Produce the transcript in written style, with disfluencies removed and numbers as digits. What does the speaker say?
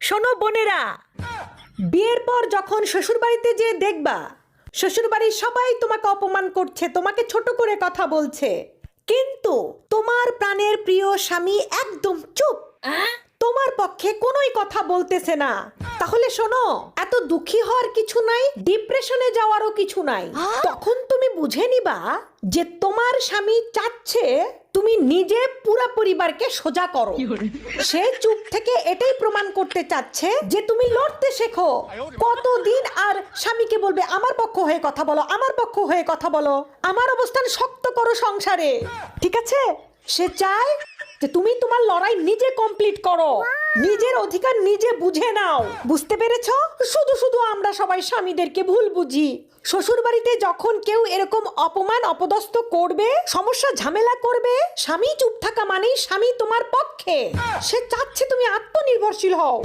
শোনো বোনেরা, বিয়ের পর যখন শ্বশুরবাড়িতে যেয়ে দেখবা শ্বশুরবাড়ির সবাই তোমাকে অপমান করছে, তোমাকে ছোট করে কথা বলছে, কিন্তু তোমার প্রাণের প্রিয় স্বামী একদম চুপ, তোমার পক্ষে কোনোই কথা বলতেছে না, তাহলে শোনো, এত দুঃখী হওয়ার কিছু নাই, ডিপ্রেশনে যাওয়ারও কিছু নাই। তখন তুমি বুঝে নিবা যে তোমার স্বামী চাচ্ছে তুমি নিজে পুরো পরিবারকে সোজা করো। সে চুপ থেকে এটাই প্রমাণ করতে চাচ্ছে যে তুমি লড়তে শেখো। কতদিন আর স্বামীকে বলবে আমার পক্ষ হয়ে কথা বলো, আমার পক্ষ হয়ে কথা বলো, আমার অবস্থান শক্ত করো সংসারে, ঠিক আছে? সে চায় যে তুমি তোমার লড়াই নিজে কমপ্লিট করো, নিজের অধিকার নিজে বুঝে নাও। বুঝতে পেরেছো? শুধু শুধু আমরা সবাই স্বামীদেরকে ভুল বুঝি। শ্বশুর বাড়িতে যখন কেউ এরকম অপমান অপদস্থ করবে, সমস্যা ঝামেলা করবে, স্বামী চুপ থাকা মানেই স্বামী তোমার পক্ষে। সে চাচ্ছে তুমি আত্মনির্ভরশীল হও।